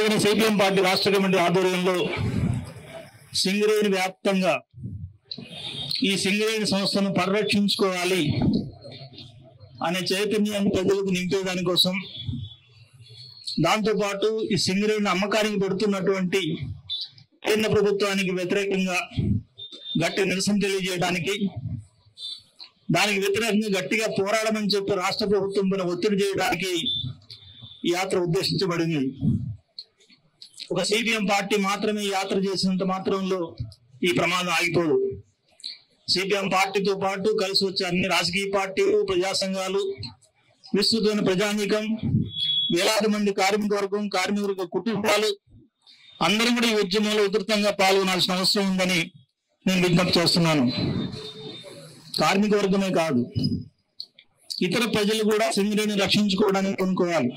రోజున CPM party రాష్ట్ర committee ఆధ్వర్యంలో సింగరేణి వ్యాప్తంగా ఈ సింగరేణి సంస్థను పరిరక్షించుకోవాలి అనే చైతన్యాన్ని ప్రజలకు నింపేదాని కోసం, దాంతోపాటు ఈ సింగరేణి అమ్మకానికి పెడుతున్నటువంటి కేంద్ర ప్రభుత్వానికి వ్యతిరేకంగా గట్టి నిరసన తెలియజేయడానికి, దానికి వ్యతిరేకంగా గట్టిగా పోరాడమని చెప్పి రాష్ట్ర ప్రభుత్వం పైన ఒత్తిడి చేయడానికి ఈ యాత్ర ఉద్దేశించబడింది. ఒక సిపిఎం పార్టీ మాత్రమే యాత్ర చేసినంత మాత్రంలో ఈ ప్రమాదం ఆగిపోదు. సిపిఎం పార్టీతో పాటు కలిసి వచ్చే అన్ని రాజకీయ పార్టీలు, ప్రజా సంఘాలు, విస్తృతమైన ప్రజానీకం, వేలాది మంది కార్మిక వర్గం, కార్మిక కుటుంబాలు అందరూ కూడా ఈ ఉద్యమంలో ఉధృతంగా పాల్గొనాల్సిన అవసరం ఉందని నేను విజ్ఞప్తి చేస్తున్నాను. కార్మిక వర్గమే కాదు, ఇతర ప్రజలు కూడా సింగరేణిని రక్షించుకోవడానికి కొనుక్కోవాలి.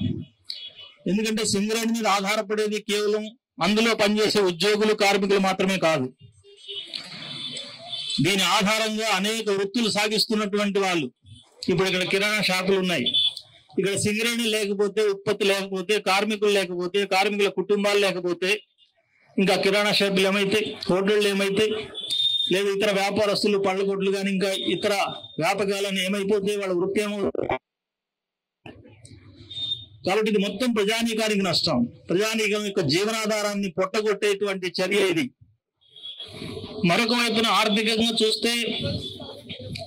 ఎందుకంటే సింగరేణి మీద ఆధారపడేది కేవలం అందులో పనిచేసే ఉద్యోగులు, కార్మికులు మాత్రమే కాదు. దీని ఆధారంగా అనేక వృత్తులు సాగిస్తున్నటువంటి వాళ్ళు. ఇప్పుడు ఇక్కడ కిరాణా షాపులు ఉన్నాయి. ఇక్కడ సింగరేణి లేకపోతే, ఉత్పత్తి లేకపోతే, కార్మికులు లేకపోతే, కార్మికుల కుటుంబాలు లేకపోతే ఇంకా కిరాణా షాపులు ఏమైతే, హోటళ్ళు ఏమైతే, లేదా ఇతర వ్యాపారస్తులు, పళ్ళ కొట్లు కానీ ఇంకా ఇతర వ్యాపకాలను ఏమైపోతే వాళ్ళ వృత్తి ఏమవుతుంది. కాబట్టి ఇది మొత్తం ప్రజానీకానికి నష్టం. ప్రజానీకం యొక్క జీవనాధారాన్ని పొట్టగొట్టేటువంటి చర్య ఇది. మరొక వైపున ఆర్థికంగా చూస్తే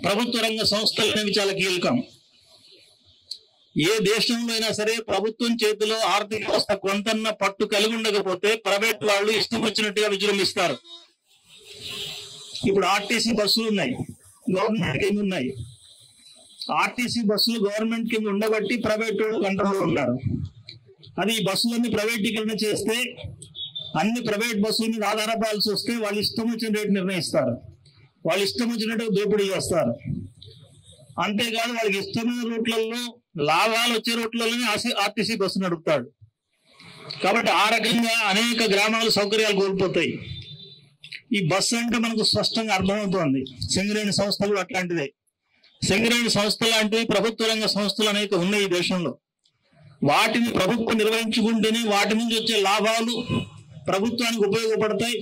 ప్రభుత్వ రంగ సంస్థలు అనేవి చాలా కీలకం. ఏ దేశంలో అయినా సరే ప్రభుత్వం చేతిలో ఆర్థిక వ్యవస్థ కొంతన్న పట్టు కలిగి ఉండకపోతే ప్రైవేట్ వాళ్ళు ఇష్టం వచ్చినట్టుగా విజృంభిస్తారు. ఇప్పుడు ఆర్టీసీ బస్సులు ఉన్నాయి, గవర్నమెంట్ కింద ఉన్నాయి. ఆర్టీసీ బస్సులు గవర్నమెంట్ కింద ఉండబట్టి ప్రైవేట్ కంట్రోల్లో ఉన్నారు. అది ఈ బస్సులన్నీ ప్రైవేటీకరణ చేస్తే అన్ని ప్రైవేట్ బస్సుల మీద ఆధారపడాల్సి వస్తే వాళ్ళు ఇష్టం వచ్చిన రేటు నిర్ణయిస్తారు, వాళ్ళు ఇష్టం వచ్చినట్టు దోపిడీ చేస్తారు. అంతేకాదు వాళ్ళకి ఇష్టమైన రూట్లలో, లాభాలు వచ్చే రూట్లలోనే ఆర్టీసీ బస్సు నడుపుతాడు. కాబట్టి ఆ రకంగా అనేక గ్రామాలు సౌకర్యాలు కోల్పోతాయి. ఈ బస్సు అంటే మనకు స్పష్టంగా అర్థమవుతోంది. సింగరేణి సంస్థ కూడా అట్లాంటిదే. సింగరేణి సంస్థ లాంటివి ప్రభుత్వ రంగ సంస్థలు అనేక ఉన్నాయి ఈ దేశంలో. వాటిని ప్రభుత్వం నిర్వహించుకుంటేనే వాటి నుంచి వచ్చే లాభాలు ప్రభుత్వానికి ఉపయోగపడతాయి,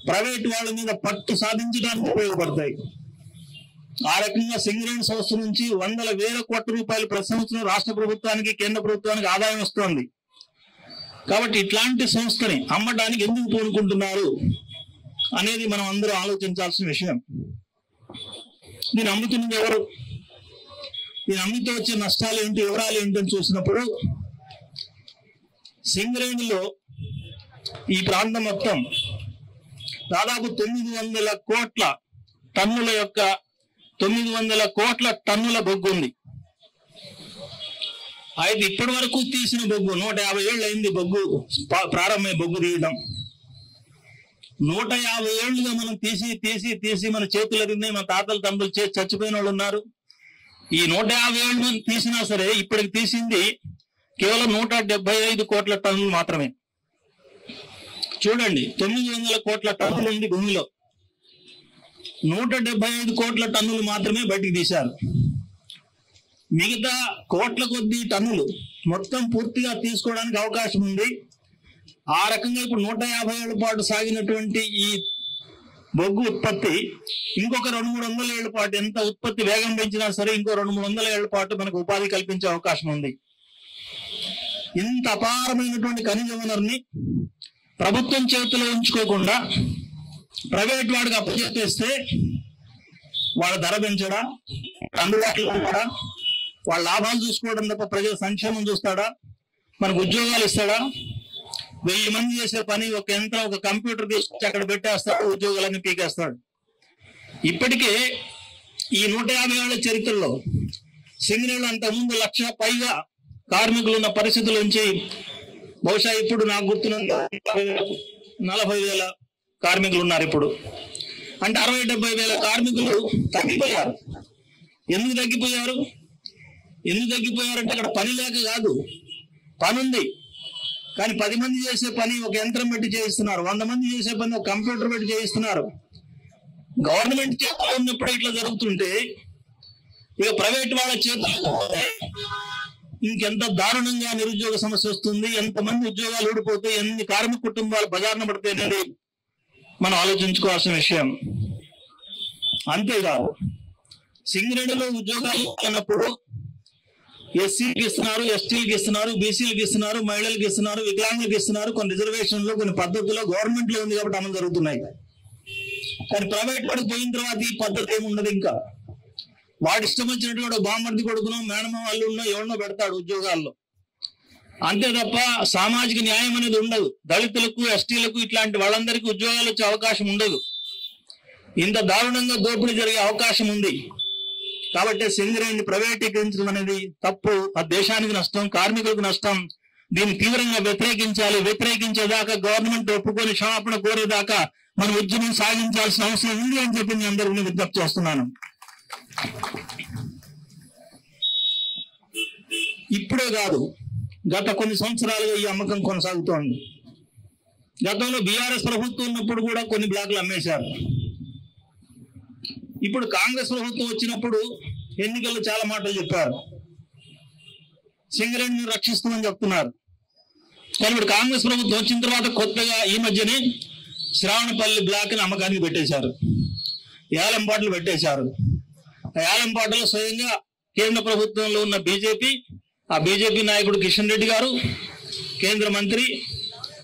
ప్రైవేట్ వాళ్ళ మీద పట్టు సాధించడానికి ఉపయోగపడతాయి. ఆ రకంగా సింగరేణి సంస్థ నుంచి వందల వేల కోట్ల రూపాయలు ప్రతి సంవత్సరం రాష్ట్ర ప్రభుత్వానికి, కేంద్ర ప్రభుత్వానికి ఆదాయం వస్తుంది. కాబట్టి ఇట్లాంటి సంస్థని అమ్మడానికి ఎందుకు పూనుకుంటున్నారు అనేది మనం అందరూ ఆలోచించాల్సిన విషయం. దీన్ని అమ్ముతున్నది ఎవరు, దీని అమ్మితే వచ్చే నష్టాలు ఏంటి, వివరాలు ఏంటని చూసినప్పుడు సింగరేణిలో ఈ ప్రాంతం మొత్తం దాదాపు 900 కోట్ల టన్నుల బొగ్గు ఉంది. అయితే ఇప్పటి వరకు తీసిన బొగ్గు 150 ఏళ్ళు అయింది. బొగ్గు ప్రారంభమై బొగ్గు తీయడం 150 ఏళ్ళుగా మనం తీసి మన చేతులు అరిగినాయి. మన తాతలు తండ్రులు చేసి చచ్చిపోయిన వాళ్ళు ఉన్నారు. ఈ 150 ఏళ్ళు మనం తీసినా సరే ఇప్పటికి తీసింది కేవలం 175 కోట్ల టన్నులు మాత్రమే. చూడండి, 900 కోట్ల టన్నులు ఉంది భూమిలో, 175 కోట్ల టన్నులు మాత్రమే బయటికి తీశారు. మిగతా కోట్ల కొద్ది టన్నులు మొత్తం పూర్తిగా తీసుకోవడానికి అవకాశం ఉంది. ఆ రకంగా ఇప్పుడు 150 ఏళ్ల పాటు సాగినటువంటి ఈ బొగ్గు ఉత్పత్తి ఇంకొక 200-300 ఏళ్ల పాటు, ఎంత ఉత్పత్తి వేగం పెంచినా సరే ఇంకో 200-300 ఏళ్ల పాటు మనకు ఉపాధి కల్పించే అవకాశం ఉంది. ఇంత అపారమైనటువంటి ఖనిజ వనరుని ప్రభుత్వం చేతిలో ఉంచుకోకుండా ప్రైవేట్ వాడికి అప్పచెప్పేస్తే వాళ్ళ ధర పెంచడా, అందుబాటులో ఉంటాడా, వాళ్ళ లాభాలు చూసుకోవడం తప్ప ప్రజల సంక్షేమం చూస్తాడా, మనకు ఉద్యోగాలు ఇస్తాడా? 1000 మంది చేసే పని ఒక యంత్రం, ఒక కంప్యూటర్ తీసుకొచ్చి అక్కడ పెట్టేస్తాడు, ఉద్యోగాలన్నీ పీకేస్తాడు. ఇప్పటికే ఈ 150 ఏళ్ల చరిత్రలో సింగరేణిలో అంతకుముందు 1,00,000 పైగా కార్మికులు ఉన్న పరిస్థితుల నుంచి బహుశా ఇప్పుడు నాకు గుర్తున్న 40,000 కార్మికులు ఉన్నారు. ఇప్పుడు అంటే 60-70 వేల కార్మికులు తగ్గిపోయారు. ఎందుకు తగ్గిపోయారంటే అక్కడ పని లేక కాదు, పని ఉంది కానీ 10 మంది చేసే పని ఒక యంత్రం పెట్టి చేయిస్తున్నారు, 100 మంది చేసే పని ఒక కంప్యూటర్ పెట్టి చేయిస్తున్నారు. గవర్నమెంట్ చేతిలో ఉన్నప్పుడు ఇట్లా జరుగుతుంటే ఇక ప్రైవేట్ వాళ్ళ చేతుల్లో ఇంకెంత దారుణంగా నిరుద్యోగ సమస్య వస్తుంది, ఎంతమంది ఉద్యోగాలు ఊడిపోతే, ఎన్ని కార్మిక కుటుంబాలు బజార్న పడితే అనేది మనం ఆలోచించుకోవాల్సిన విషయం. అంతేకాదు, సింగరేణిలో ఉద్యోగాలు అన్నప్పుడు ఎస్సీకి ఇస్తున్నారు, ఎస్టీలకు ఇస్తున్నారు, బీసీలకు ఇస్తున్నారు, మహిళలకు ఇస్తున్నారు, వికలాంగులకు ఇస్తున్నారు. కొన్ని రిజర్వేషన్లు కొన్ని పద్ధతుల్లో గవర్నమెంట్ లో ఉంది కాబట్టి అమలు జరుగుతున్నాయి. కానీ ప్రైవేట్ వాడికి పోయిన తర్వాత ఈ పద్ధతి ఏముండదు. ఇంకా వాడు ఇష్టం వచ్చినటువంటి బామ్మర్ది కొడుకునో మేనమో అల్లున్నో ఎవరినో పెడతాడు ఉద్యోగాల్లో. అంతే తప్ప సామాజిక న్యాయం అనేది ఉండదు. దళితులకు, ఎస్టీలకు ఇట్లాంటి వాళ్ళందరికీ ఉద్యోగాలు వచ్చే అవకాశం ఉండదు. ఇంత దారుణంగా దోపిడీ జరిగే అవకాశం ఉంది. కాబట్టి సింగరేణిని ప్రైవేటీకరించడం అనేది తప్పు. ఆ దేశానికి నష్టం, కార్మికులకు నష్టం. దీన్ని తీవ్రంగా వ్యతిరేకించాలి. వ్యతిరేకించేదాకా గవర్నమెంట్ ఒప్పుకొని క్షమాపణ కోరేదాకా మనం ఉద్యమం సాగించాల్సిన అవసరం ఉంది అని చెప్పి నేను అందరికీ విజ్ఞప్తి చేస్తున్నాను. ఇప్పుడే కాదు, గత కొన్ని సంవత్సరాలుగా ఈ అమ్మకం కొనసాగుతోంది. గతంలో బీఆర్ఎస్ ప్రభుత్వం ఉన్నప్పుడు కూడా కొన్ని బ్లాక్లు అమ్మేశారు. ఇప్పుడు కాంగ్రెస్ ప్రభుత్వం వచ్చినప్పుడు ఎన్నికల్లో చాలా మాటలు చెప్పారు, సింగరేణిని రక్షిస్తామని చెప్తున్నారు. కానీ ఇప్పుడు కాంగ్రెస్ ప్రభుత్వం వచ్చిన తర్వాత కొత్తగా ఈ మధ్యనే శ్రావణపల్లి బ్లాక్ ని అమ్మకానికి పెట్టేశారు, ఏలంపాటలు పెట్టేశారు. ఆ ఏలంపాటలో స్వయంగా కేంద్ర ప్రభుత్వంలో ఉన్న బీజేపీ, ఆ బీజేపీ నాయకుడు కిషన్ రెడ్డి గారు, కేంద్ర మంత్రి,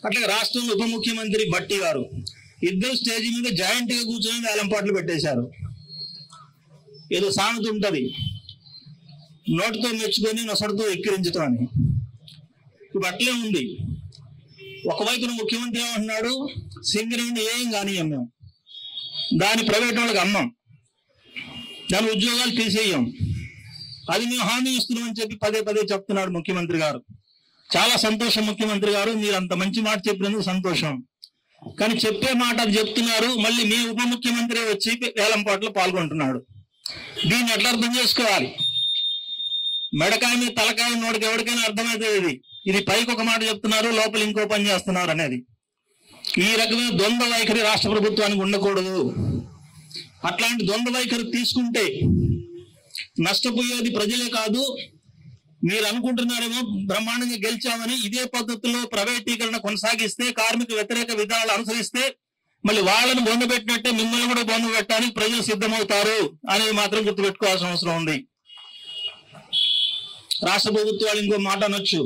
అట్లాగే రాష్ట్రంలో ఉప ముఖ్యమంత్రి భట్టి గారు ఇద్దరు స్టేజ్ మీద జాయింట్ గా కూర్చొని వేలంపాట్లు పెట్టేశారు. ఏదో సామెత ఉంటది, నోటితో మెచ్చుకొని నొసడితో ఎక్కిరించడం అని. ఇప్పుడు అట్లే ఉంది. ఒకవైపున ముఖ్యమంత్రి ఏమంటున్నాడు, సింగరేణి ఏం కానియం మేము, దాని ప్రైవేట్ వాళ్ళకి అమ్మం, దాని ఉద్యోగాలు తీసేయం, అది మేము హామీ ఇస్తున్నామని చెప్పి పదే పదే చెప్తున్నాడు ముఖ్యమంత్రి గారు. చాలా సంతోషం ముఖ్యమంత్రి గారు, మీరు అంత మంచి మాట చెప్పినందుకు సంతోషం. కానీ చెప్పే మాట అది చెప్తున్నారు, మళ్ళీ మీ ఉప ముఖ్యమంత్రి వచ్చి వేలంపాట్లో పాల్గొంటున్నాడు. దీన్ని ఎట్లా అర్థం చేసుకోవాలి? మెడకాయ మీద తలకాయ నోటికి ఎవరికైనా అర్థమవుతుంది. ఇది పైకి ఒక మాట చెప్తున్నారు, లోపల ఇంకో పని చేస్తున్నారు అనేది. ఈ రకమైన ద్వంద్వ వైఖరి రాష్ట్ర ప్రభుత్వానికి ఉండకూడదు. అట్లాంటి ద్వంద్వ వైఖరి తీసుకుంటే నష్టపోయేది ప్రజలే కాదు, మీరు అనుకుంటున్నారేమో బ్రహ్మాండంగా గెలిచామని. ఇదే పద్ధతిలో ప్రైవేటీకరణ కొనసాగిస్తే, కార్మిక వ్యతిరేక విధానాలు అనుసరిస్తే మళ్ళీ వాళ్ళని బొందు పెట్టినట్టే మిమ్మల్ని కూడా బొందు పెట్టడానికి ప్రజలు సిద్ధమవుతారు అనేది మాత్రం గుర్తుపెట్టుకోవాల్సిన అవసరం ఉంది. రాష్ట్ర ప్రభుత్వాలు ఇంకో మాట అనొచ్చు,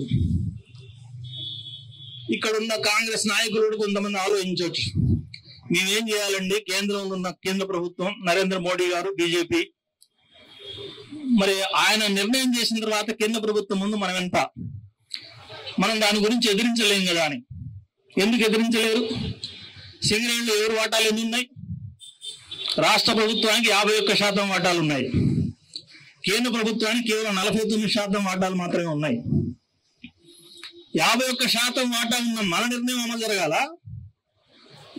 ఇక్కడ ఉన్న కాంగ్రెస్ నాయకులు కొంతమంది ఆలోచించవచ్చు, మేమేం చేయాలండి, కేంద్రంలో ఉన్న కేంద్ర ప్రభుత్వం నరేంద్ర మోడీ గారు బీజేపీ, మరి ఆయన నిర్ణయం చేసిన తర్వాత కేంద్ర ప్రభుత్వం ముందు మనం ఎంత, మనం దాని గురించి ఎదిరించలేం కదా అని. ఎందుకు ఎదిరించలేరు? సింగరేణిలో ఎవరు వాటాలు ఎన్ని ఉన్నాయి? రాష్ట్ర ప్రభుత్వానికి 51% వాటాలు ఉన్నాయి, కేంద్ర ప్రభుత్వానికి కేవలం 49% వాటాలు మాత్రమే ఉన్నాయి. 51% వాటా ఉన్న మన నిర్ణయం అమలు జరగాల,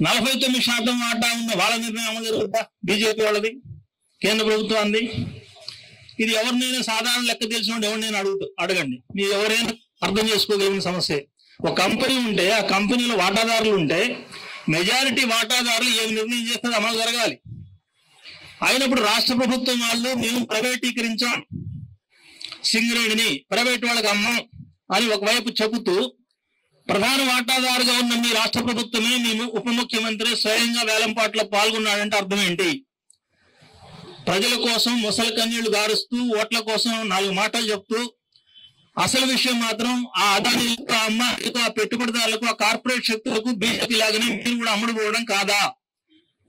49% వాటా ఉన్న వాళ్ళ నిర్ణయం అమలు జరుగుతా? బీజేపీ వాళ్ళది, కేంద్ర ప్రభుత్వాన్ని. ఇది ఎవరినైనా సాధారణ లెక్క తెలిసిన ఎవరినైనా అడగండి, మీరు ఎవరైనా అర్థం చేసుకోగలిగిన సమస్య. ఒక కంపెనీ ఉంటే ఆ కంపెనీలో వాటాదారులు ఉంటే మెజారిటీ వాటాదారులు ఏమి నిర్ణయం చేస్తే అమలు జరగాలి. అయినప్పుడు రాష్ట్ర ప్రభుత్వం వాళ్ళు మేము ప్రైవేటీకరించాం, సింగరేణిని ప్రైవేట్ వాళ్ళకి అమ్మం అని ఒకవైపు చెబుతూ, ప్రధాన వాటాదారుగా ఉన్న మీ రాష్ట్ర ప్రభుత్వమే మేము ఉప ముఖ్యమంత్రి స్వయంగా వేలంపాట్లో పాల్గొన్నాడంటే అర్థం ఏంటి? ప్రజల కోసం ముసలి కన్నీళ్లు గారుస్తూ, ఓట్ల కోసం 4 మాటలు చెప్తూ, అసలు విషయం మాత్రం ఆ అదానిలకు, ఆ అమ్మాయిలకు, ఆ పెట్టుబడిదారులకు, ఆ కార్పొరేట్ శక్తులకు బీజేపీ లాగానే మీరు కూడా అమ్ముడుపోవడం కాదా?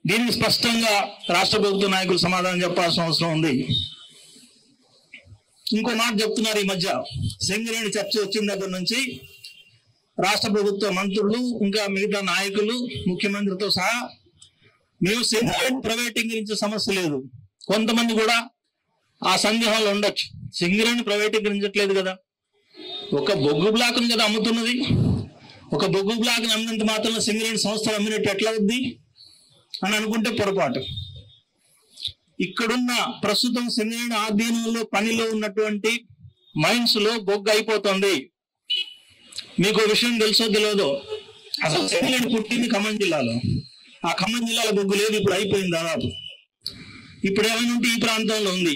దీనికి స్పష్టంగా రాష్ట్ర ప్రభుత్వ నాయకులు సమాధానం చెప్పాల్సిన అవసరం ఉంది. ఇంకో మాట చెప్తున్నారు, ఈ మధ్య సింగరేణి చర్చ వచ్చిన దగ్గర నుంచి రాష్ట్ర ప్రభుత్వ మంత్రులు ఇంకా మిగతా నాయకులు ముఖ్యమంత్రితో సహా మేము సింగరేణి ప్రైవేటీకరించే సమస్య లేదు. కొంతమంది కూడా ఆ సందేహంలో ఉండొచ్చు, సింగరేణి ప్రైవేటీకరించట్లేదు కదా, ఒక బొగ్గు బ్లాక్ను కదా అమ్ముతున్నది, ఒక బొగ్గు బ్లాక్ అమ్మినంత మాత్రం సింగరేణి సంస్థలు అమ్మినట్టు ఎట్లా అవుద్ది అని అనుకుంటే పొరపాటు. ఇక్కడున్న ప్రస్తుతం సింగరేణి ఆధీనంలో పనిలో ఉన్నటువంటి మైన్స్ లో బొగ్గు అయిపోతుంది. మీకు విషయం తెలుసో తెలియదో, అసలు సింగరేణి పుట్టింది ఖమ్మం జిల్లాలో, ఆ ఖమ్మం జిల్లాలో బొగ్గు లేదు, ఇప్పుడు అయిపోయింది దాదాపు. ఇప్పుడు ఏమైనా ఉంటే ఈ ప్రాంతంలో ఉంది.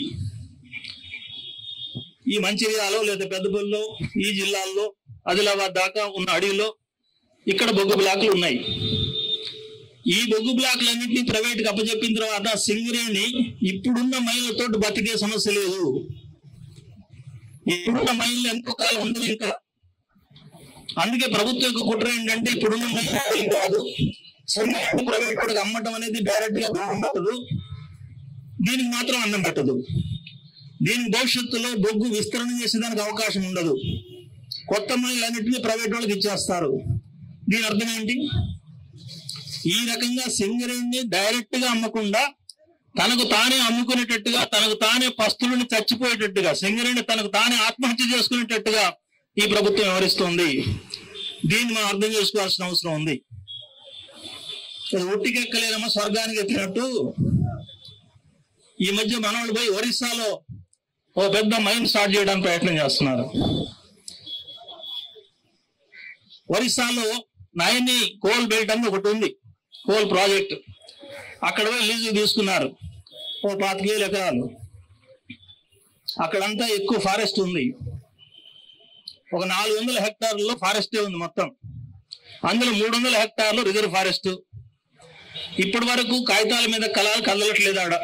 ఈ మంచిర్యాలలో లేదా పెద్దపల్లిలో ఈ జిల్లాల్లో ఆదిలాబాద్ దాకా ఉన్న అడవిలో ఇక్కడ బొగ్గు బ్లాకులు ఉన్నాయి. ఈ బొగ్గు బ్లాకులన్నింటినీ ప్రైవేట్కి అప్పచెప్పిన తర్వాత సింగరేణి ఇప్పుడున్న మైళ్ళతో బతికే సమస్య లేదు. ఇప్పుడున్న మైళ్ళు ఎంతో కాలం ఉండదు ఇంకా. అందుకే ప్రభుత్వం యొక్క కుట్ర ఏంటంటే ఇప్పుడున్న మైళ్ళు కాదు, ప్రైవేట్ కూడా అమ్మటం అనేది డైరెక్ట్ గా పెట్టదు, దీనికి మాత్రం అన్నం పెట్టదు. దీనికి భవిష్యత్తులో బొగ్గు విస్తరణ చేసేదానికి అవకాశం ఉండదు. కొత్త మైళ్ళన్నింటినీ ప్రైవేట్ వాళ్ళకి ఇచ్చేస్తారు. దీని అర్థం ఏంటి? ఈ రకంగా సింగరేణిని డైరెక్ట్ గా అమ్మకుండా తనకు తానే అమ్ముకునేటట్టుగా, తనకు తానే పస్తులని చచ్చిపోయేటట్టుగా, సింగరేణి తనకు తానే ఆత్మహత్య చేసుకునేటట్టుగా ఈ ప్రభుత్వం వ్యవహరిస్తోంది. దీన్ని మనం అర్థం చేసుకోవాల్సిన అవసరం ఉంది. ఒట్టికెక్కలేదమ్మా స్వర్గానికి ఎక్కినట్టు ఈ మధ్య మనవాళ్ళు పోయి ఒరిస్సాలో ఓ పెద్ద మైన్ స్టార్ట్ చేయడానికి ప్రయత్నం చేస్తున్నారు. ఒరిస్సాలో నైని కోల్ బెల్ట్ అని ఒకటి ఉంది, కోల్ ప్రాజెక్ట్. అక్కడ పోయి లీజు తీసుకున్నారు ఓ 25,000 ఎకరాలు. అక్కడంతా ఎక్కువ ఫారెస్ట్ ఉంది. ఒక 400 హెక్టార్లలో ఫారెస్టే ఉంది మొత్తం. అందులో 300 హెక్టార్లు రిజర్వ్ ఫారెస్ట్. ఇప్పటి వరకు కాగితాల మీద కళలు కదలట్లేదు. ఆడ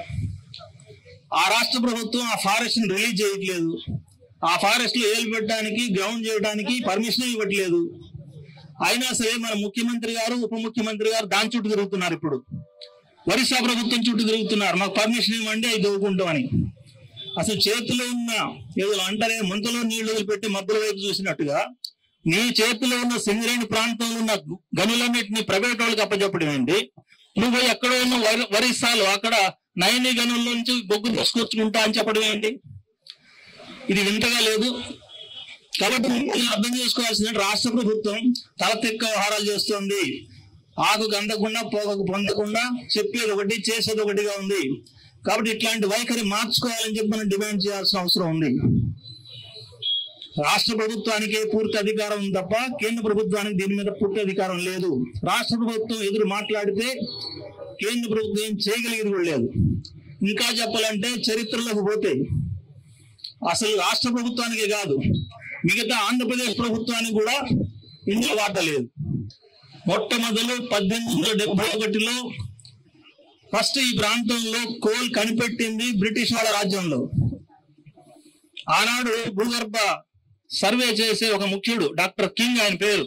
ఆ రాష్ట్ర ప్రభుత్వం ఆ ఫారెస్ట్ ని రిలీజ్ చేయట్లేదు. ఆ ఫారెస్ట్ లో ఏలు పెట్టడానికి, గ్రౌండ్ చేయడానికి పర్మిషన్ ఇవ్వట్లేదు. అయినా సరే మన ముఖ్యమంత్రి గారు, ఉప ముఖ్యమంత్రి గారు దాని చుట్టూ తిరుగుతున్నారు. ఇప్పుడు ఒరిస్సా ప్రభుత్వం చుట్టూ తిరుగుతున్నారు, మాకు పర్మిషన్ ఇవ్వండి అవి దవ్వుకుంటామని. అసలు చేతిలో ఉన్న ఏదో అంటారే ముంతలో నీళ్లు వదిలిపెట్టి మబ్బుల వైపు చూసినట్టుగా నీ చేతిలో ఉన్న సింగరేణి ప్రాంతంలో ఉన్న గనులన్నింటినీ ప్రైవేట్ వాళ్ళకి అప్పచెప్పడం ఏంటి? నువ్వు ఎక్కడో ఉన్న ఒరిస్సాలో అక్కడ నైని గనుల నుంచి బొగ్గు తీసుకొచ్చుకుంటా అని చెప్పడం ఏంటి? ఇది వింతగా లేదు. కాబట్టి అర్థం చేసుకోవాల్సిన రాష్ట్ర ప్రభుత్వం తలతెక్క వ్యవహారాలు చేస్తోంది. ఆకుకు అందకుండా పోకకు పొందకుండా చెప్పేది ఒకటి చేసేది ఒకటిగా ఉంది. కాబట్టి ఇట్లాంటి వైఖరి మార్చుకోవాలని చెప్పి మనం డిమాండ్ చేయాల్సిన అవసరం ఉంది. రాష్ట్ర ప్రభుత్వానికే పూర్తి అధికారం ఉంది తప్ప కేంద్ర ప్రభుత్వానికి దీని మీద పూర్తి అధికారం లేదు. రాష్ట్ర ప్రభుత్వం ఎదురు మాట్లాడితే కేంద్ర ప్రభుత్వం ఏం చేయగలిగేది కూడా లేదు. ఇంకా చెప్పాలంటే చరిత్రలోకి పోతే అసలు రాష్ట్ర ప్రభుత్వానికే కాదు, మిగతా ఆంధ్రప్రదేశ్ ప్రభుత్వానికి కూడా ఇందులో వాటా లేదు. మొట్టమొదలు 1871లో ఫస్ట్ ఈ ప్రాంతంలో కోల్ కనిపెట్టింది బ్రిటిష్ వాళ్ళ రాజ్యంలో. ఆనాడు భూగర్భ సర్వే చేసే ఒక ముఖ్యుడు డాక్టర్ కింగ్ ఆయన పేరు.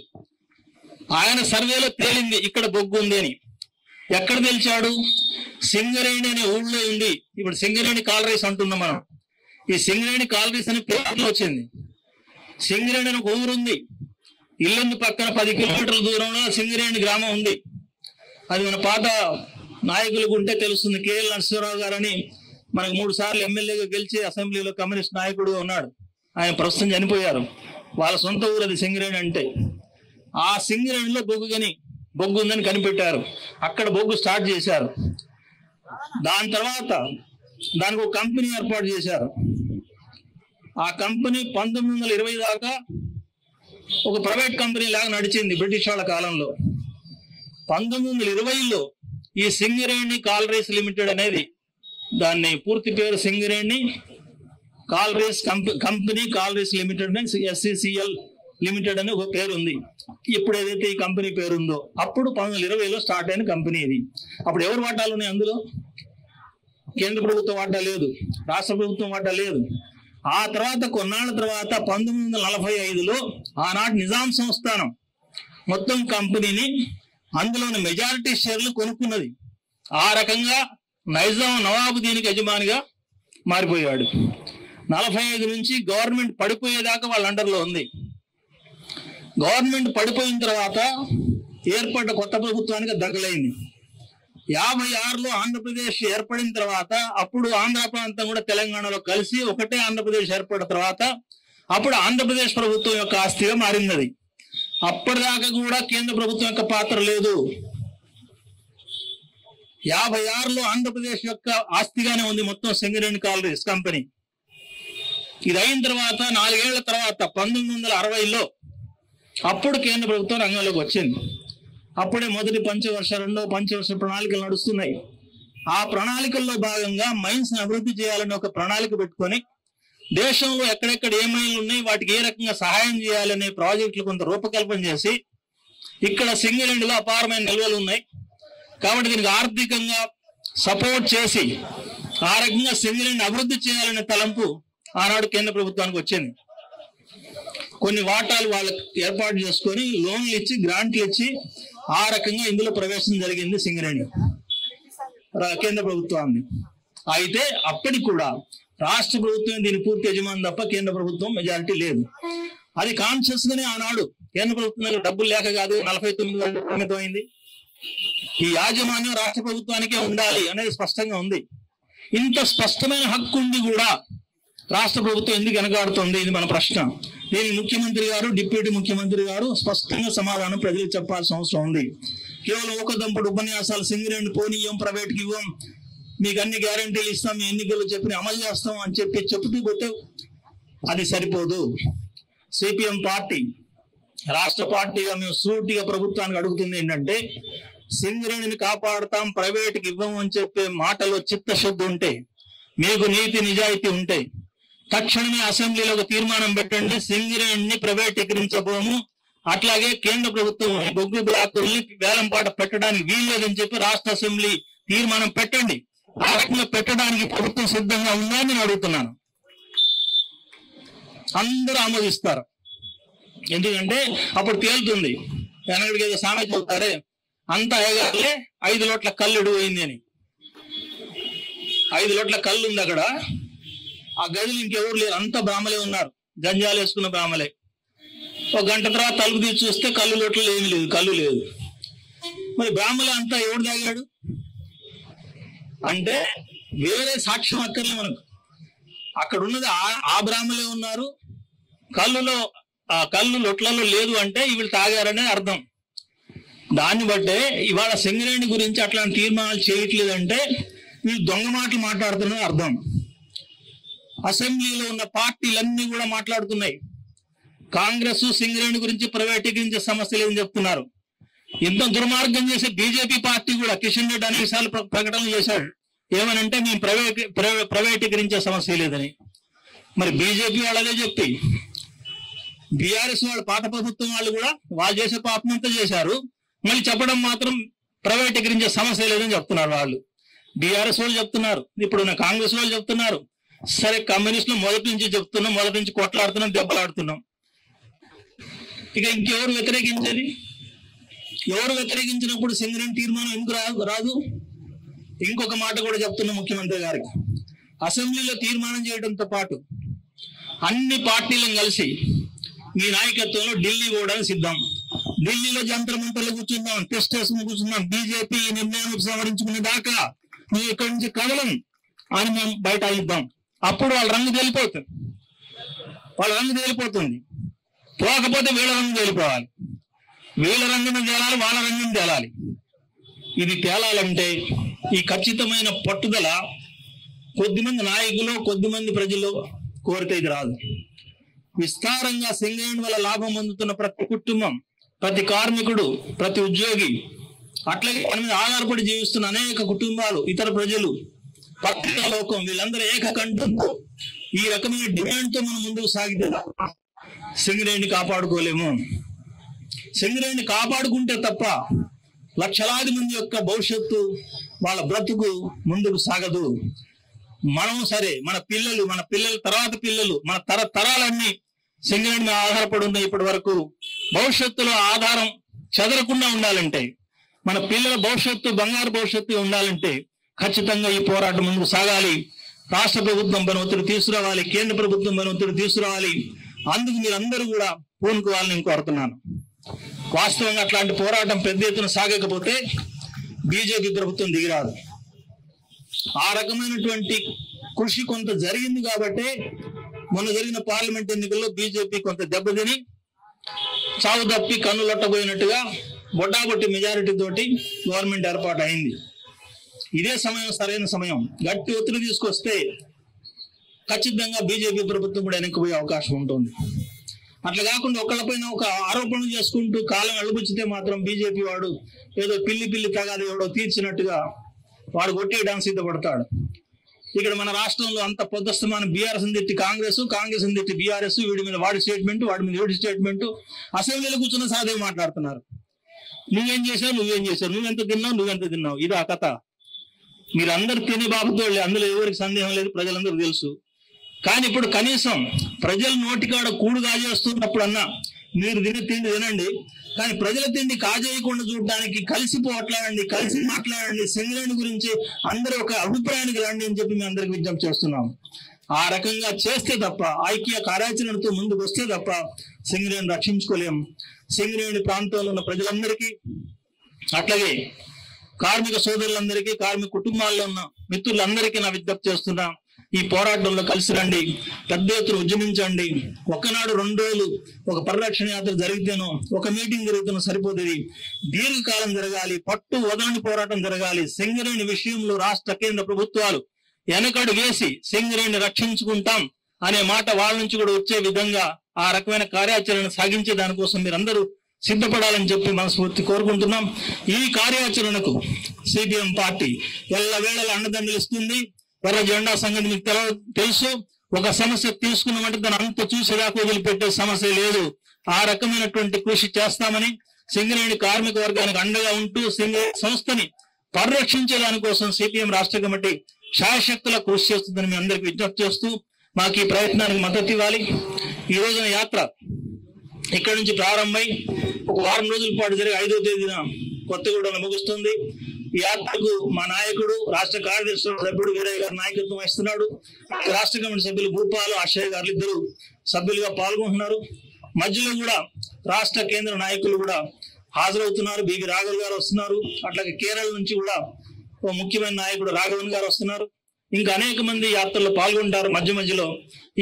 ఆయన సర్వేలో తేలింది ఇక్కడ బొగ్గు ఉంది అని. ఎక్కడ తెలిచాడు? సింగరేణి అనే ఊళ్ళో ఉంది. ఇప్పుడు సింగరేణి కాలరీస్ అంటున్నాం మనం. ఈ సింగరేణి కాలరీస్ అనే పేరులో వచ్చింది. సింగరేణి అని ఒక ఊరుంది. ఇల్లందు పక్కన 10 కిలోమీటర్ల దూరంలో సింగరేణి గ్రామం ఉంది. అది మన పాత నాయకులకు ఉంటే తెలుస్తుంది. కేఎల్ నరసింహరావు గారని మనకు 3 సార్లు ఎమ్మెల్యేగా గెలిచి అసెంబ్లీలో కమ్యూనిస్ట్ నాయకుడు ఉన్నాడు. ఆయన ప్రస్తుతం చనిపోయారు. వాళ్ళ సొంత ఊరు అది సింగరేణి అంటే. ఆ సింగరేణిలో బొగ్గు ఉందని కనిపెట్టారు. అక్కడ బొగ్గు స్టార్ట్ చేశారు. దాని తర్వాత దానికి ఒక కంపెనీ ఏర్పాటు చేశారు. ఆ కంపెనీ 1920 దాకా ఒక ప్రైవేట్ కంపెనీ లాగా నడిచింది బ్రిటిష్ వాళ్ళ కాలంలో. 1920లో ఈ సింగరేణి కాలరీస్ లిమిటెడ్ అనేది, దాన్ని పూర్తి పేరు Singareni collieries company collieries limited అని SCCL లిమిటెడ్ అని ఒక పేరు ఉంది. ఇప్పుడు ఏదైతే ఈ కంపెనీ పేరు ఉందో అప్పుడు 1920లో స్టార్ట్ అయిన కంపెనీ ఇది. అప్పుడు ఎవరు వాటాలు ఉన్నాయి అందులో? కేంద్ర ప్రభుత్వం వాటా లేదు, రాష్ట్ర ప్రభుత్వం వాటా లేదు. ఆ తర్వాత కొన్నాళ్ళ తర్వాత 1945లో ఆనాటి నిజాం సంస్థానం మొత్తం కంపెనీని, అందులోని మెజారిటీ షేర్లు కొనుక్కున్నది. ఆ రకంగా నవాబు దీనికి యజమానిగా మారిపోయాడు. 45 నుంచి గవర్నమెంట్ పడిపోయేదాకా వాళ్ళ అండర్లో ఉంది. గవర్నమెంట్ పడిపోయిన తర్వాత ఏర్పడ్డ కొత్త ప్రభుత్వానికి దక్కలైంది. 56లో ఆంధ్రప్రదేశ్ ఏర్పడిన తర్వాత అప్పుడు ఆంధ్ర ప్రాంతం కూడా తెలంగాణలో కలిసి ఒకటే ఆంధ్రప్రదేశ్ ఏర్పడిన తర్వాత అప్పుడు ఆంధ్రప్రదేశ్ ప్రభుత్వం యొక్క ఆస్తిగా మారింది. అప్పటిదాకా కూడా కేంద్ర ప్రభుత్వం యొక్క పాత్ర లేదు. 56లో ఆంధ్రప్రదేశ్ యొక్క ఆస్తిగానే ఉంది మొత్తం సింగరేణి కాలరీస్ కంపెనీ. ఇది అయిన తర్వాత 4 ఏళ్ల తర్వాత 1960లో అప్పుడు కేంద్ర ప్రభుత్వం రంగంలోకి వచ్చింది. అప్పుడే మొదటి పంచవర్ష, రెండో పంచవర్ష ప్రణాళికలు నడుస్తున్నాయి. ఆ ప్రణాళికల్లో భాగంగా మైన్స్ అభివృద్ధి చేయాలని ఒక ప్రణాళిక పెట్టుకొని దేశంలో ఎక్కడెక్కడ ఏ మైన్లు ఉన్నాయి, వాటికి ఏ రకంగా సహాయం చేయాలనే ప్రాజెక్టులు కొంత రూపకల్పన చేసి, ఇక్కడ సింగరేణిలో అపారమైన నిల్వలు ఉన్నాయి కాబట్టి దీనికి ఆర్థికంగా సపోర్ట్ చేసి ఆ రకంగా సింగరేణిని అభివృద్ధి చేయాలనే తలంపు ఆనాడు కేంద్ర ప్రభుత్వానికి వచ్చింది. కొన్ని వాటాలు వాళ్ళకి ఏర్పాటు చేసుకొని లోన్లు ఇచ్చి, గ్రాంట్లు ఇచ్చి ఆ రకంగా ఇందులో ప్రవేశం జరిగింది సింగరేణి కేంద్ర ప్రభుత్వాన్ని. అయితే అప్పటికి కూడా రాష్ట్ర ప్రభుత్వం దీని పూర్తి యజమాని తప్ప కేంద్ర ప్రభుత్వం మెజారిటీ లేదు. అది కాన్షియస్ గానే ఆనాడు కేంద్ర ప్రభుత్వం డబ్బులు లేక కాదు 49 పరిమితమైంది. ఈ యాజమాన్యం రాష్ట్ర ప్రభుత్వానికే ఉండాలి అనేది స్పష్టంగా ఉంది. ఇంత స్పష్టమైన హక్కు ఉండి కూడా రాష్ట్ర ప్రభుత్వం ఎందుకు వెనకాడుతుంది? ఇది మన ప్రశ్న. దీనికి ముఖ్యమంత్రి గారు, డిప్యూటీ ముఖ్యమంత్రి గారు స్పష్టంగా సమాధానం ప్రజలకు చెప్పాల్సిన అవసరం ఉంది. కేవలం ఊకదంపుడు ఉపన్యాసాలు, సింగరేణి పోనీయం, ప్రైవేట్కి ఇవ్వం, మీకు అన్ని గ్యారంటీలు ఇస్తాం, మీ ఎన్నికలు చెప్పి అమలు చేస్తాం అని చెప్తూ పోతే అది సరిపోదు. సిపిఎం పార్టీ రాష్ట్ర పార్టీగా మేము సూటిగా ప్రభుత్వానికి అడుగుతుంది ఏంటంటే, సింగరేణిని కాపాడుతాం, ప్రైవేట్కి ఇవ్వము అని చెప్పే మాటలో చిత్తశుద్ధి ఉంటే, మీకు నీతి నిజాయితీ ఉంటే తక్షణమే అసెంబ్లీలో ఒక తీర్మానం పెట్టండి, సింగరేణిని ప్రైవేటీకరించబోము, అట్లాగే కేంద్ర ప్రభుత్వం బొగ్గు బ్లాకుల్ని వేలంపాట పెట్టడానికి వీల్లేదని చెప్పి రాష్ట్ర అసెంబ్లీ తీర్మానం పెట్టండి. ఆ రకంగా పెట్టడానికి ప్రభుత్వం సిద్ధంగా ఉందా అని నేను అడుగుతున్నాను. అందరూ ఆమోదిస్తారు. ఎందుకంటే అప్పుడు తేలుతుంది. వెనకడికి ఏదో సామెత చెబుతారే, అంతా ఏగాలే 5 లోట్ల కల్లుడు పోయింది అని. 5 లోట్ల కళ్ళు ఉంది అక్కడ. ఆ గదిలో ఇంకెవరు లేరు, అంతా బ్రాహ్మలే ఉన్నారు, గంజాలు వేసుకున్న బ్రాహ్మలే. ఒక గంట తర్వాత తలుపు తీసి చూస్తే కళ్ళు లోట్లు ఏమి లేదు, కళ్ళు లేదు. మరి బ్రాహ్మలే అంతా ఎవడు తాగాడు అంటే వేరే సాక్ష్యం అక్కర్లే మనకు. అక్కడ ఉన్నది ఆ బ్రాహ్మలే ఉన్నారు, కళ్ళు లొట్లలో లేదు అంటే వీళ్ళు తాగారనే అర్థం. దాన్ని బట్టే ఇవాళ సింగరేణి గురించి అట్లాంటి తీర్మానాలు చేయట్లేదంటే వీళ్ళు దొంగ మాటలు మాట్లాడుతున్న అర్థం. అసెంబ్లీలో ఉన్న పార్టీలన్నీ కూడా మాట్లాడుతున్నాయి. కాంగ్రెస్ సింగరేణి గురించి ప్రైవేటీకరించే సమస్య లేదని చెప్తున్నారు. ఇంత దుర్మార్గం చేసే బీజేపీ పార్టీ కూడా కిషన్ రెడ్డి అనేక సార్లు ప్రకటనలు చేశాడు. ఏమనంటే మేము ప్రైవేటీకరించే సమస్య లేదని. మరి బీజేపీ వాళ్ళదే చెప్పి బీఆర్ఎస్ వాళ్ళు, పాత ప్రభుత్వం వాళ్ళు కూడా వాళ్ళు చేసే పాపమంతా చేశారు. మళ్ళీ చెప్పడం మాత్రం ప్రైవేటీకరించే సమస్య లేదని చెప్తున్నారు వాళ్ళు. బీఆర్ఎస్ వాళ్ళు చెప్తున్నారు, ఇప్పుడున్న కాంగ్రెస్ వాళ్ళు చెప్తున్నారు. సరే, కమ్యూనిస్టులు మొదటి నుంచి చెప్తున్నాం, మొదటి నుంచి కొట్లాడుతున్నాం, దెబ్బలాడుతున్నాం. ఇక ఇంకెవరు వ్యతిరేకించేది? ఎవరు వ్యతిరేకించినప్పుడు సింగరేణి తీర్మానం ఎందుకు రాదు? ఇంకొక మాట కూడా చెప్తున్నా ముఖ్యమంత్రి గారికి. అసెంబ్లీలో తీర్మానం చేయడంతో పాటు అన్ని పార్టీలను కలిసి మీ నాయకత్వంలో ఢిల్లీ పోవడానికి సిద్ధం. ఢిల్లీలో జంతర్ మంతర్లు కూర్చుందాం, టెస్ట్ వేసుకుని కూర్చుందాం. బీజేపీ ఈ నిర్ణయాన్ని సవరించుకునే దాకా మేము ఇక్కడి నుంచి కదలం అని మేము బయట ఇద్దాం. అప్పుడు వాళ్ళ రంగు తేలిపోతుంది. పోకపోతే వీళ్ళ రంగు తేలిపోవాలి. వీళ్ళ రంగును తేలాలి, వాళ్ళ రంగును తేలాలి. ఇది తేలాలంటే ఈ ఖచ్చితమైన పట్టుదల కొద్దిమంది నాయకులు, కొద్దిమంది ప్రజలు కోరితే ఇది రాదు. విస్తారంగా సింగరేణి వల్ల లాభం పొందుతున్న ప్రతి కుటుంబం, ప్రతి కార్మికుడు, ప్రతి ఉద్యోగి, అట్లాగే మన మీద ఆధారపడి జీవిస్తున్న అనేక కుటుంబాలు, ఇతర ప్రజలు, పత్రికా లోకం, వీళ్ళందరూ ఏకకంఠంతో ఈ రకమైన డిమాండ్తో మనం ముందుకు సాగితే సింగరేణిని కాపాడుకోలేము. సింగరేణిని కాపాడుకుంటే తప్ప లక్షలాది మంది యొక్క భవిష్యత్తు, వాళ్ళ బ్రతుకు ముందుకు సాగదు. మనం సరే, మన పిల్లల తర్వాత పిల్లలు, మన తరాలన్నీ సింగరేణి మీద ఆధారపడి ఉన్నాయి. ఇప్పటి వరకు భవిష్యత్తులో ఆధారం చెదరకుండా ఉండాలంటే, మన పిల్లల భవిష్యత్తు, బంగారు భవిష్యత్తు ఉండాలంటే ఖచ్చితంగా ఈ పోరాటం ముందుకు సాగాలి. రాష్ట్ర ప్రభుత్వం పైన ఒత్తిడి తీసుకురావాలి, కేంద్ర ప్రభుత్వం పైన ఒత్తిడి తీసుకురావాలి. అందుకు మీరందరూ కూడా పూనుకోవాలని నేను కోరుతున్నాను. వాస్తవంగా అట్లాంటి పోరాటం పెద్ద ఎత్తున సాగకపోతే బీజేపీ ప్రభుత్వం దిగిరాదు. ఆ రకమైనటువంటి కృషి కొంత జరిగింది కాబట్టి మొన్న జరిగిన పార్లమెంట్ ఎన్నికల్లో బీజేపీ కొంత దెబ్బతిని చావు తప్పి కన్నులొట్టబోయినట్టుగా బొడ్డాబొట్టి మెజారిటీ తోటి గవర్నమెంట్ ఏర్పాటు అయింది. ఇదే సమయం, సరైన సమయం. గట్టి ఒత్తిడి తీసుకొస్తే ఖచ్చితంగా బీజేపీ ప్రభుత్వం కూడా వెనక్కిపోయే అవకాశం ఉంటుంది. అట్లా కాకుండా ఒకళ్ళపైన ఒక ఆరోపణలు చేసుకుంటూ కాలం వెళ్ళబుచ్చితే మాత్రం బీజేపీ వాడు ఏదో పిల్లి తగాదు ఎవడో తీర్చినట్టుగా వాడు కొట్టేయడానికి సిద్ధపడతాడు. ఇక్కడ మన రాష్ట్రంలో అంత పొద్దస్తమానం బీఆర్ఎస్ తిట్టి కాంగ్రెస్, కాంగ్రెస్ తిట్టి బీఆర్ఎస్, వీడి మీద వాడి స్టేట్మెంట్, వాడి మీద వీడి స్టేట్మెంట్, అసెంబ్లీలో కూర్చున్న సాదే మాట్లాడుతున్నారు. నువ్వేం చేసావు, నువ్వెంత తిన్నావు, ఇది ఆ కథ. మీరందరూ తినే బాబుతోళ్ళే, అందులో ఎవరికి సందేహం లేదు, ప్రజలందరూ తెలుసు. కానీ ఇప్పుడు కనీసం ప్రజలు నోటికాడ కూడు కాజేస్తున్నప్పుడన్నా మీరు తినే తిండి తినండి, కానీ ప్రజల తిండి కాజేయకుండా చూడడానికి కలిసి పోట్లాడండి, కలిసి మాట్లాడండి, సింగరేణి గురించి అందరూ ఒక అభిప్రాయానికి రండి అని చెప్పి మేము అందరికి విజ్ఞప్తి చేస్తున్నాం. ఆ రకంగా చేస్తే తప్ప, ఐక్య కార్యాచరణతో ముందుకు వస్తే తప్ప సింగరేణి రక్షించుకోలేం. సింగరేణి ప్రాంతంలో ఉన్న ప్రజలందరికీ, అట్లాగే కార్మిక సోదరులందరికీ, కార్మిక కుటుంబాల్లో ఉన్న మిత్రులందరికీ నా విజ్ఞప్తి చేస్తున్నా, ఈ పోరాటంలో కలిసి రండి, పెద్ద ఎత్తున ఉద్యమించండి. ఒకనాడు 2 రోజులు ఒక పరిరక్షణ యాత్ర జరిగితేనో, ఒక మీటింగ్ జరిగితేనో సరిపోతుంది. దీర్ఘకాలం జరగాలి, పట్టు వదలని పోరాటం జరగాలి. సింగరేణి విషయంలో రాష్ట్ర కేంద్ర ప్రభుత్వాలు వెనకడు వేసి సింగరేణి రక్షించుకుంటాం అనే మాట వాళ్ళ నుంచి కూడా వచ్చే విధంగా ఆ రకమైన కార్యాచరణ సాగించే దానికోసం మీరందరూ సిద్ధపడాలని చెప్పి మనస్ఫూర్తి కోరుకుంటున్నాం. ఈ కార్యాచరణకు సిపిఎం పార్టీ ఎల్లవేళలా అండదండలు ఇస్తుంది. ఎర్ర జెండా సంగతి మీకు తెలుసు. ఒక సమస్య తీసుకున్నామంటే దాన్ని అంత చూసేదాకా వదిలిపెట్టే సమస్య లేదు. ఆ రకమైనటువంటి కృషి చేస్తామని, సింగరేణి కార్మిక వర్గానికి అండగా ఉంటూ సింగరేణి సంస్థని పరిరక్షించే దానికోసం సిపిఎం రాష్ట్ర కమిటీ శాయశక్తుల కృషి చేస్తుందని మీ అందరికి విజ్ఞప్తి చేస్తూ మాకు ఈ ప్రయత్నానికి మద్దతు ఇవ్వాలి. ఈ రోజున యాత్ర ఇక్కడి నుంచి ప్రారంభమై ఒక వారం రోజుల పాటు జరిగి 5వ తేదీన కొత్తగూడెంలో ముగుస్తుంది. ఈ యాత్రకు మా నాయకుడు, రాష్ట్ర కార్యదర్శి సభ్యుడు వీరయ్య గారు నాయకత్వం వహిస్తున్నాడు. రాష్ట్ర కమిటీ సభ్యులు భూపాలు, అక్షయ్ గారు ఇద్దరు సభ్యులుగా పాల్గొంటున్నారు. మధ్యలో కూడా రాష్ట్ర కేంద్ర నాయకులు కూడా హాజరవుతున్నారు. బివి రాఘవ్ గారు వస్తున్నారు. అట్లాగే కేరళ నుంచి కూడా ఓ ముఖ్యమైన నాయకుడు రాఘవన్ గారు వస్తున్నారు. ఇంకా అనేక మంది యాత్రలో పాల్గొంటారు. మధ్యలో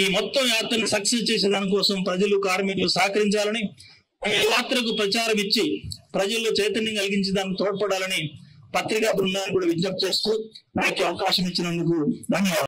ఈ మొత్తం యాత్రను సక్సెస్ చేసే దానికోసం ప్రజలు, కార్మికులు సహకరించాలని, యాత్రకు ప్రచారం ఇచ్చి ప్రజల్లో చైతన్యం కలిగించి దానికి తోడ్పడాలని పత్రికా బృందాన్ని కూడా విజ్ఞప్తి చేస్తూ నాకు అవకాశం ఇచ్చినందుకు ధన్యవాదాలు.